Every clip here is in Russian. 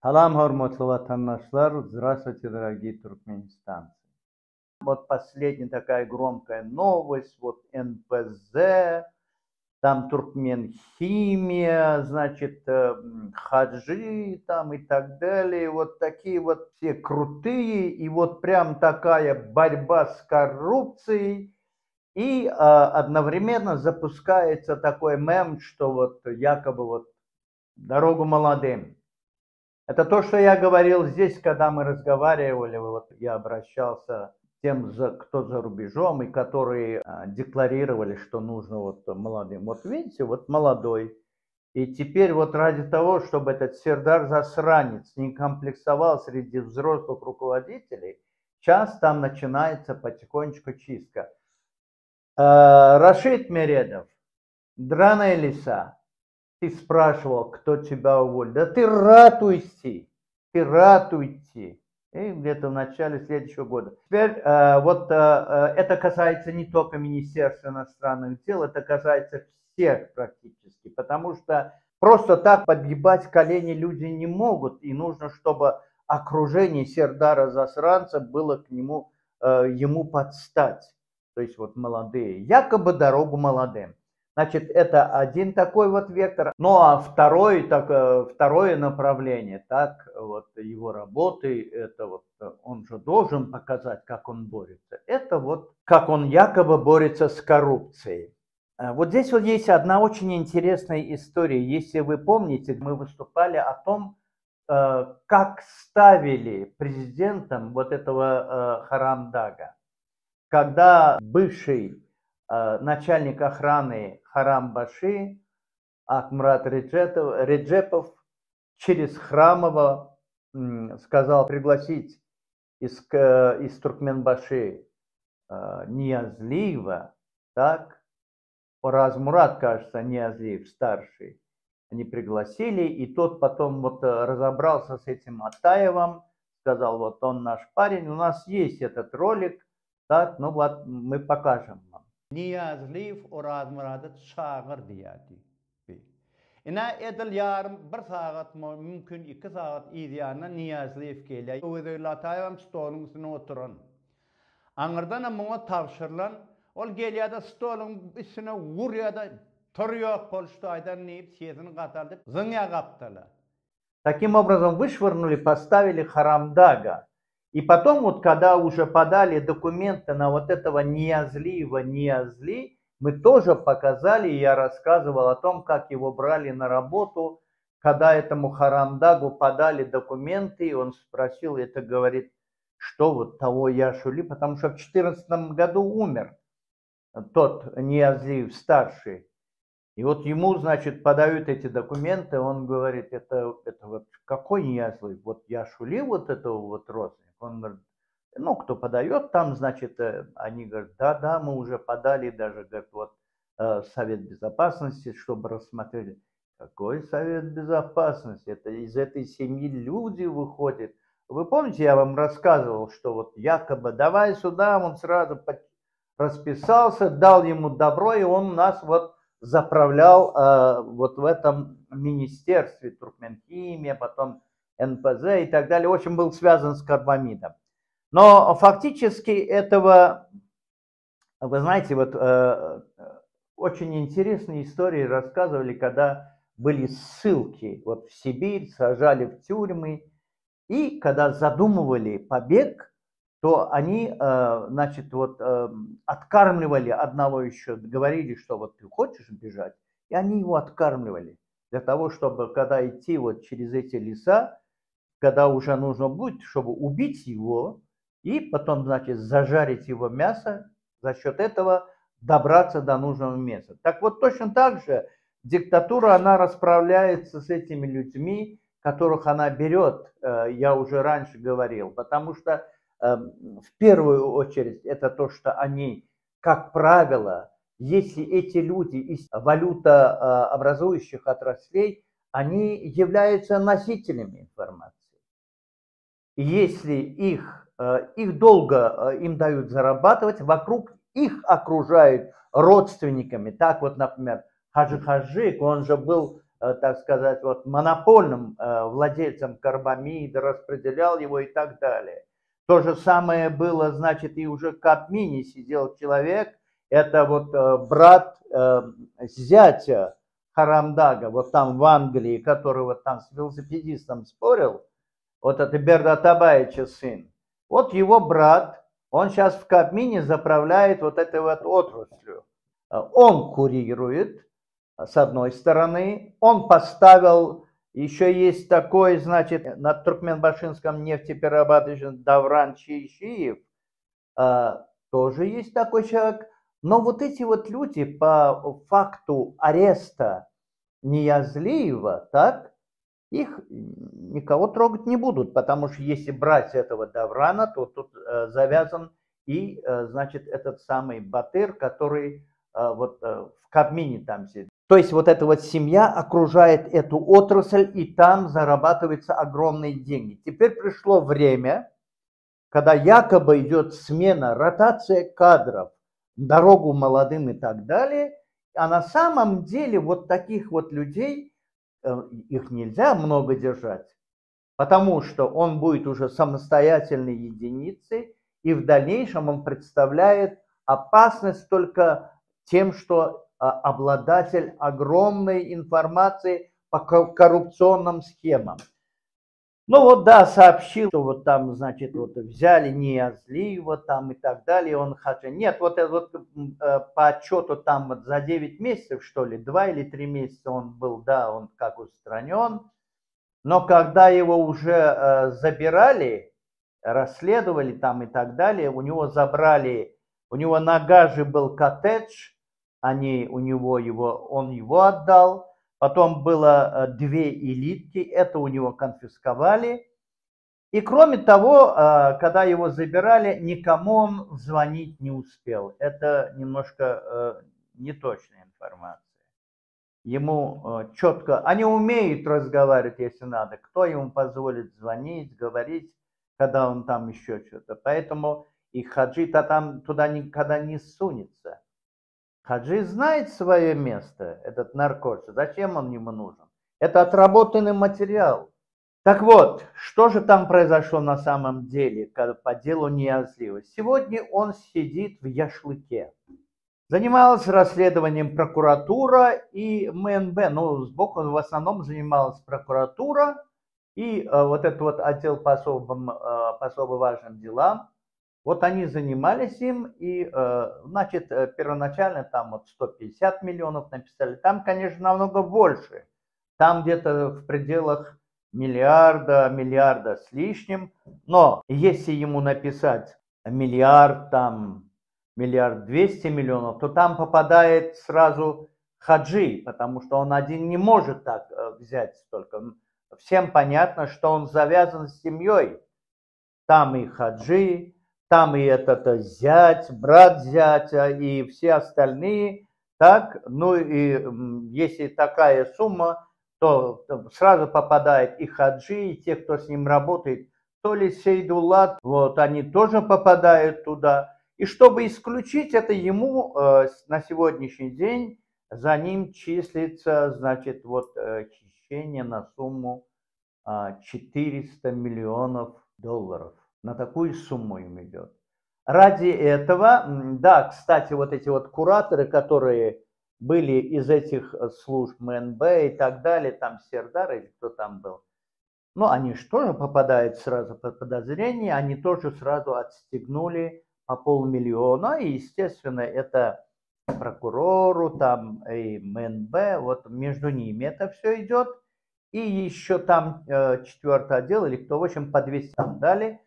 Салам, hurmatli vatandaşlar. Здравствуйте, дорогие туркменистанцы. Вот последняя такая громкая новость, вот НПЗ, там Туркменхимия, значит, хаджи там и так далее. Вот такие вот все крутые, и вот прям такая борьба с коррупцией. И одновременно запускается такой мем, что вот якобы вот дорогу молодым. Это то, что я говорил здесь, когда мы разговаривали, вот я обращался к тем, кто за рубежом, и которые декларировали, что нужно вот молодым. Вот видите, вот молодой. И теперь вот ради того, чтобы этот Сердар засранец не комплексовал среди взрослых руководителей, сейчас там начинается потихонечку чистка. Рашид Мередов, драная лиса. Ты спрашивал, кто тебя уволил. Да ты рад уйти. Ты рад уйти. И где-то в начале следующего года. Теперь это касается не только Министерства иностранных дел, это касается всех практически. Потому что просто так подгибать колени люди не могут. И нужно, чтобы окружение Сердара Засранца было к нему, ему подстать. То есть вот молодые. Якобы дорогу молодым. Значит, это один такой вот вектор. Ну а второе направление, так, вот его работы, это вот он же должен показать, как он борется. Это вот как он якобы борется с коррупцией. Вот здесь вот есть одна очень интересная история. Если вы помните, мы выступали о том, как ставили президентом вот этого Харамдага. Когда бывший начальник охраны Харам-Баши Акмурат Реджепов через Храмова сказал пригласить из Туркменбаши Ниязлиева, так, Оразмурат, кажется, Ниязлиев старший, они пригласили, и тот потом вот разобрался с этим Атаевым, сказал, вот он наш парень, у нас есть этот ролик, так, ну вот мы покажем вам. Niyazliyev Orazmuradı çağır diyadi. Ina edil yarım bir saat mümkün 2 saat izyanına Niyazliyev geldi. Özel Atayam stolun üstüne oturun. Anırdan muğa tavşırlan, ol geliyorda stolun üstüne vuruyorda turuyor polştaydan neyip sesini katardı, zınya kaptılar. Таким образом вышвырнули, поставили Харамдага. И потом, вот когда уже подали документы на вот этого Ниязли, мы тоже показали, и я рассказывал о том, как его брали на работу, когда этому Харамдагу подали документы, и он спросил, это говорит, что вот того Яшули, потому что в 2014 году умер тот Ниязлиев старший. И вот ему, значит, подают эти документы, он говорит, это вот какой Ниязлиев? Вот Яшули вот этого вот родственника. Он говорит, ну, кто подает там, значит, они говорят, да, мы уже подали, даже, говорят, вот Совет Безопасности, чтобы рассмотрели. Какой Совет Безопасности? Это из этой семьи люди выходят. Вы помните, я вам рассказывал, что вот якобы давай сюда, он сразу расписался, дал ему добро, и он нас вот заправлял вот в этом министерстве Туркменхимия, потом НПЗ и так далее. В общем, был связан с Карбамидом. Но фактически этого, вы знаете, вот очень интересные истории рассказывали, когда были ссылки вот в Сибирь, сажали в тюрьмы, и когда задумывали побег, то они, значит, вот откармливали одного еще, говорили, что вот ты хочешь бежать, и они его откармливали для того, чтобы когда идти вот через эти леса, когда уже нужно будет, чтобы убить его, и потом, значит, зажарить его мясо, за счет этого добраться до нужного места. Так вот, точно так же диктатура, она расправляется с этими людьми, которых она берет, я уже раньше говорил, потому что в первую очередь это то, что они, как правило, если эти люди из валютообразующих отраслей, они являются носителями информации. И если их долго им дают зарабатывать, вокруг их окружают родственниками. Так вот, например, Хаджи Хаджик, он же был так сказать, вот монопольным владельцем Карбамида, распределял его и так далее. То же самое было, значит, и уже в Кабмине сидел человек, это вот брат зятя Харамдага, вот там в Англии, который вот там с велосипедистом спорил, вот это Бердатабаевича сын. Вот его брат, он сейчас в Кабмине заправляет вот этой вот отраслью. Он курирует, с одной стороны, он поставил, еще есть такой, значит, на Туркменбашинском нефтеперерабатывающем Давран Чийшиев, тоже есть такой человек. Но вот эти вот люди по факту ареста Ниязлиева, так, их никого трогать не будут, потому что если брать этого Даврана, то тут завязан и, значит, этот самый Батыр, который вот в Кабмине там сидит. То есть вот эта вот семья окружает эту отрасль, и там зарабатываются огромные деньги. Теперь пришло время, когда якобы идет смена, ротация кадров, дорогу молодым и так далее, а на самом деле вот таких вот людей, их нельзя много держать, потому что он будет уже самостоятельной единицей, и в дальнейшем он представляет опасность только тем, что обладатель огромной информации по коррупционным схемам. Ну вот да, сообщил, что вот там, значит, вот взяли Ниязлиева там и так далее, он хотел. Нет, вот это вот по отчету там вот за 9 месяцев, что ли, 2 или 3 месяца он был, да, он как устранен. Но когда его уже забирали, расследовали там и так далее, у него забрали, у него на Гаже был коттедж, он его отдал. Потом было 2 элитки, это у него конфисковали. И кроме того, когда его забирали, никому он звонить не успел. Это немножко неточная информация. Ему четко, они умеют разговаривать, если надо. Кто ему позволит звонить, говорить, когда он там еще что-то. Поэтому и Хаджи-то там туда никогда не сунется. Хаджи знает свое место, этот наркотик. Зачем он ему нужен? Это отработанный материал. Так вот, что же там произошло на самом деле по делу Ниязлиева? Сегодня он сидит в Яшлыке. Занималась расследованием прокуратура и МНБ. Ну, сбоку в основном занималась прокуратура и вот этот вот отдел по особо важным делам. Вот они занимались им, и, значит, первоначально там вот 150 миллионов написали. Там, конечно, намного больше. Там где-то в пределах миллиарда с лишним. Но если ему написать миллиард, там, 1,2 миллиарда, то там попадает сразу Хаджи, потому что он один не может так взять столько. Всем понятно, что он завязан с семьей. Там и Хаджи, там и этот зять, брат зятя и все остальные. Так, ну и если такая сумма, то сразу попадает и Хаджи, и те, кто с ним работает, то ли Сейдулат, вот они тоже попадают туда. И чтобы исключить это, ему на сегодняшний день за ним числится, значит, вот хищение на сумму 400 миллионов долларов. На такую сумму им идет. Ради этого, да, кстати, вот эти вот кураторы, которые были из этих служб МНБ и так далее, там Сердар или кто там был, ну, они же тоже попадают сразу под подозрение, они тоже сразу отстегнули по 500 000, и, естественно, это прокурору, там и МНБ, вот между ними это все идет. И еще там 4-й отдел, или кто, в общем, по 200 там дали,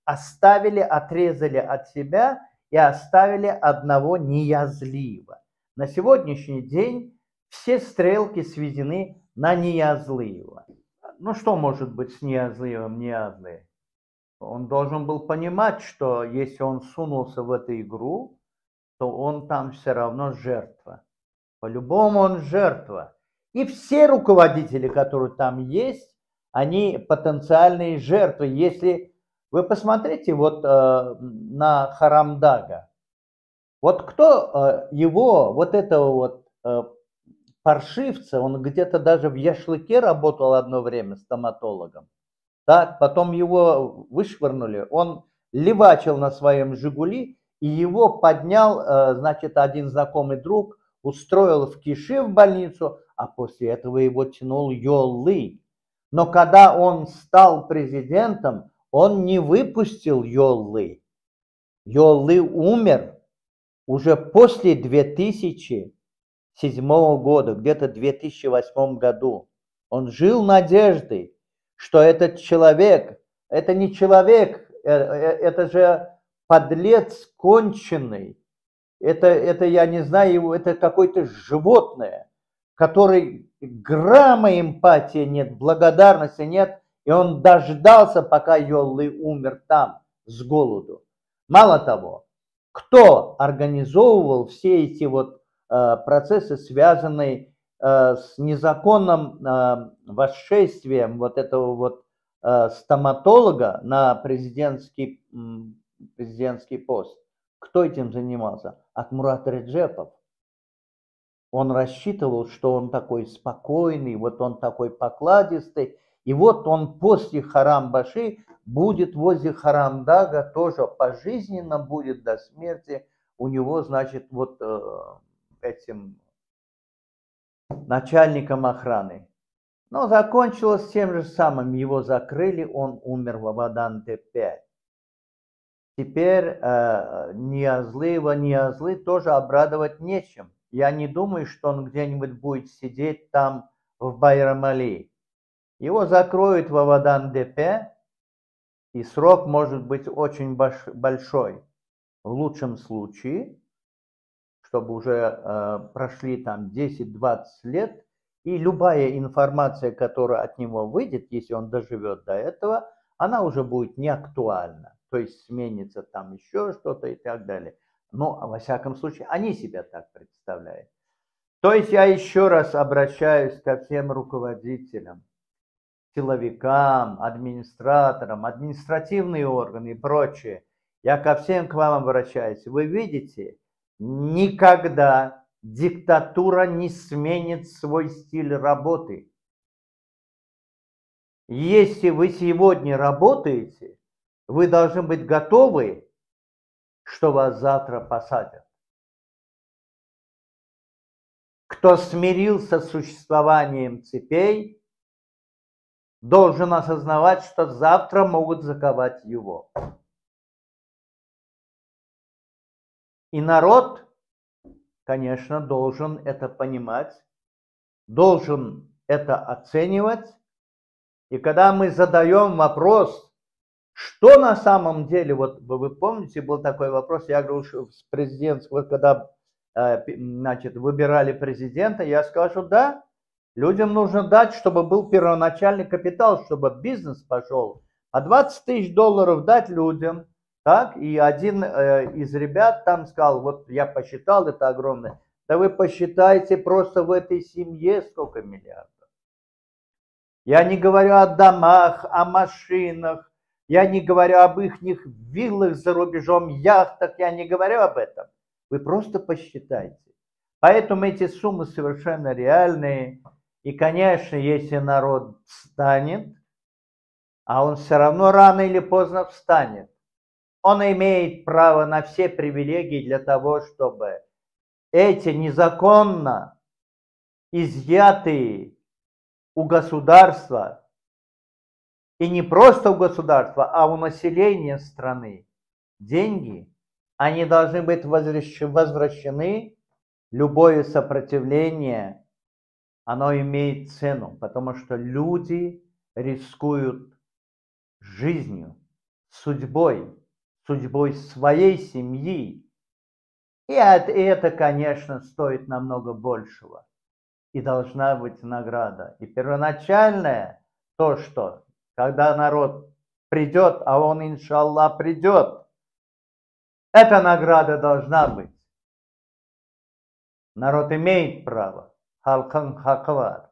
оставили, отрезали от себя и оставили одного Ниязлиева. На сегодняшний день все стрелки сведены на Ниязлиева. Ну что может быть с Ниязлиевым Ниязли? Он должен был понимать, что если он сунулся в эту игру, то он там все равно жертва. По-любому он жертва. И все руководители, которые там есть, они потенциальные жертвы. Если вы посмотрите вот на Харамдага, вот кто его, вот этого вот паршивца, он где-то даже в Яшлыке работал одно время стоматологом. Так, потом его вышвырнули, он левачил на своем «Жигули», и его поднял, значит, один знакомый друг, устроил в Киши в больницу, а после этого его тянул Йоллы. Но когда он стал президентом, он не выпустил Йоллы. Йоллы умер уже после 2007 года, где-то в 2008 году. Он жил надеждой, что этот человек, это не человек, это же подлец конченый, это я не знаю, это какое-то животное, который грамма эмпатии нет, благодарности нет, и он дождался, пока Йоллы умер там с голоду. Мало того, кто организовывал все эти вот процессы, связанные с незаконным восшествием вот этого вот стоматолога на президентский пост? Кто этим занимался? Акмурат Реджепов. Он рассчитывал, что он такой спокойный, вот он такой покладистый, и вот он после Харам-Баши будет возле Харамдага, тоже пожизненно будет до смерти у него, значит, вот этим начальником охраны. Но закончилось тем же самым, его закрыли, он умер в Авадан-Т5. Теперь Ниязлы тоже обрадовать нечем. Я не думаю, что он где-нибудь будет сидеть там в Байрам-Али. Его закроют в Авадан-Депе, и срок может быть очень большой. В лучшем случае, чтобы уже прошли там 10-20 лет, и любая информация, которая от него выйдет, если он доживет до этого, она уже будет не актуальна. То есть сменится там еще что-то и так далее. Но, во всяком случае, они себя так представляют. То есть я еще раз обращаюсь ко всем руководителям, силовикам, администраторам, административные органы и прочее. Я ко всем к вам обращаюсь. Вы видите, никогда диктатура не сменит свой стиль работы. Если вы сегодня работаете, вы должны быть готовы, что вас завтра посадят. Кто смирился с существованием цепей, должен осознавать, что завтра могут заковать его. И народ, конечно, должен это понимать, должен это оценивать. И когда мы задаем вопрос, что на самом деле, вот вы помните, был такой вопрос, я говорил, что с президентского, когда значит, выбирали президента, я сказал, что да, людям нужно дать, чтобы был первоначальный капитал, чтобы бизнес пошел. А $20 тысяч дать людям, так, и один из ребят там сказал, вот я посчитал, это огромное, да вы посчитайте просто в этой семье сколько миллиардов. Я не говорю о домах, о машинах, я не говорю об их виллах за рубежом, яхтах, я не говорю об этом. Вы просто посчитайте. Поэтому эти суммы совершенно реальные. И, конечно, если народ встанет, а он все равно рано или поздно встанет, он имеет право на все привилегии для того, чтобы эти незаконно изъятые у государства, и не просто у государства, а у населения страны деньги, они должны быть возвращены. Любое сопротивление, оно имеет цену, потому что люди рискуют жизнью, судьбой своей семьи. И это, конечно, стоит намного большего. И должна быть награда. И первоначальное то, что когда народ придет, а он, иншаллах, придет, эта награда должна быть. Народ имеет право. Halkın hakkı var.